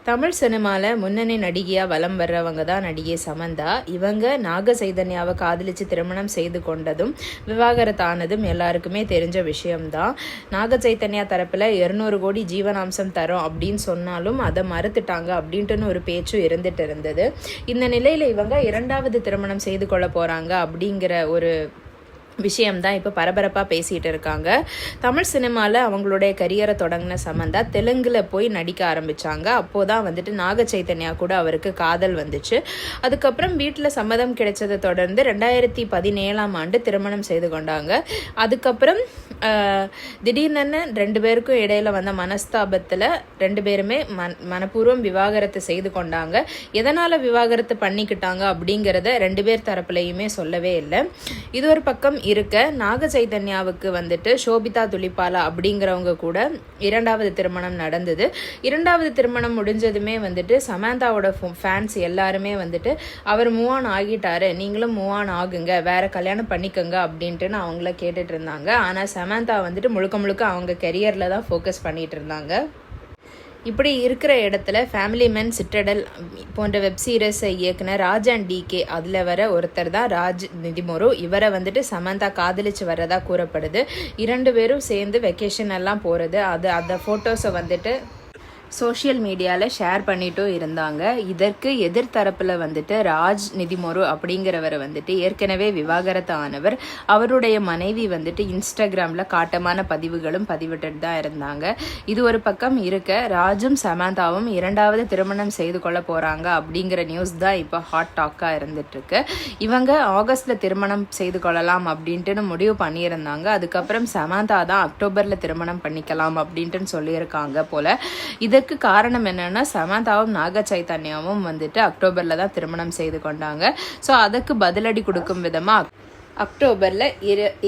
தமிழ் சினிமாவில் முன்னணி நடிகையாக வலம் வர்றவங்க தான் நடிகை சமந்தா. இவங்க நாக சைதன்யாவை காதலித்து திருமணம் செய்து கொண்டதும் விவாகரத்தானதும் எல்லாருக்குமே தெரிஞ்ச விஷயம்தான். நாக சைதன்யா தரப்பில் 200 கோடி ஜீவனாம்சம் தரோம் அப்படின்னு சொன்னாலும் அதை மறுத்துட்டாங்க அப்படின்ட்டுன்னு ஒரு பேச்சும் இருந்தது. இந்த நிலையில் இவங்க 2வது திருமணம் செய்து கொள்ள போகிறாங்க அப்படிங்கிற ஒரு விஷயம்தான் இப்போ பரபரப்பாக பேசிகிட்டு இருக்காங்க. தமிழ் சினிமாவில் அவங்களுடைய கரியரை தொடங்கின சமந்தா தெலுங்கில் போய் நடிக்க ஆரம்பித்தாங்க. அப்போதான் வந்துட்டு நாக சைதன்யா கூட அவருக்கு காதல் வந்துச்சு. அதுக்கப்புறம் வீட்டில் சம்மதம் கிடைச்சதை தொடர்ந்து 2017ஆம் ஆண்டு திருமணம் செய்து கொண்டாங்க. அதுக்கப்புறம் திடீர்னு 2 பேருக்கும் இடையில வந்த மனஸ்தாபத்தில் 2 பேருமே மனப்பூர்வம் விவாகரத்து செய்து கொண்டாங்க. எதனால் விவாகரத்து பண்ணிக்கிட்டாங்க அப்படிங்கிறத 2 பேர் தரப்புலையுமே சொல்லவே இல்லை. இது ஒரு பக்கம் இருக்க, நாக சைதன்யாவுக்கு வந்துட்டு சோபிதா துலிபாலா அப்படிங்கிறவங்க கூட 2வது திருமணம் நடந்தது. 2வது திருமணம் முடிஞ்சதுமே வந்துட்டு சமந்தாவோட ஃபேன்ஸ் எல்லாருமே வந்துட்டு அவர் மூவ் ஆன் ஆகிட்டாரு, நீங்களும் மூவ் ஆன் ஆகுங்க, வேற கல்யாணம் பண்ணிக்கோங்க அப்படின்ட்டு அவங்கள கேட்டுட்டு இருந்தாங்க. ஆனால் சமந்தா வந்துட்டு முழுக்க அவங்க கெரியரில் தான் ஃபோக்கஸ் பண்ணிட்டு இருந்தாங்க. இப்படி இருக்கிற இடத்துல ஃபேமிலி மென், சிட்டடல் போன்ற வெப் சீரிஸை இயக்குனர் ராஜ் அண்ட் டிகே, அதில் வர ஒருத்தர் தான் ராஜ் நிதிமொரு. இவரை வந்துட்டு சமந்தா காதலிச்சு வர்றதா கூறப்படுது. 2 பேரும் சேர்ந்து வெக்கேஷன் எல்லாம் போகிறது, அந்த ஃபோட்டோஸை வந்துட்டு சோஷியல் மீடியாவில் ஷேர் பண்ணிட்டும் இருந்தாங்க. இதற்கு எதிர்த்தரப்பில் வந்துட்டு ராஜ் நிதிமொரு அப்படிங்கிறவர் வந்துட்டு ஏற்கனவே விவாகரத்து ஆனவர். அவருடைய மனைவி வந்துட்டு இன்ஸ்டாகிராமில் காட்டமான பதிவுகளும் பதிவிட்டு தான் இருந்தாங்க. இது ஒரு பக்கம் இருக்க, ராஜும் சமந்தாவும் 2வது திருமணம் செய்து கொள்ள போகிறாங்க அப்படிங்கிற நியூஸ் தான் இப்போ ஹாட் டாக்காக இருந்துட்டுருக்கு. இவங்க ஆகஸ்டில் திருமணம் செய்து கொள்ளலாம் அப்படின்ட்டு முடிவு பண்ணியிருந்தாங்க. அதுக்கப்புறம் சமந்தா தான் அக்டோபரில் திருமணம் பண்ணிக்கலாம் அப்படின்ட்டு சொல்லியிருக்காங்க போல். இதுக்கு காரணம் என்னன்னா, சமந்தாவும் நாக சைதன்யாவும் வந்துட்டு அக்டோபரில் தான் திருமணம் செய்து கொண்டாங்க. ஸோ அதுக்கு பதிலடி கொடுக்கும் விதமாக அக்டோபரில்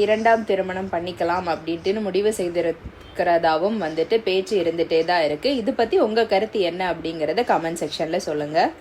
2ஆம் திருமணம் பண்ணிக்கலாம் அப்படின்ட்டு முடிவு செய்திருக்கிறதாவும் வந்துட்டு பேச்சு இருந்துகிட்டே தான் இருக்குது. இது பற்றி உங்கள் கருத்து என்ன அப்படிங்கிறத கமெண்ட் செக்ஷனில் சொல்லுங்கள்.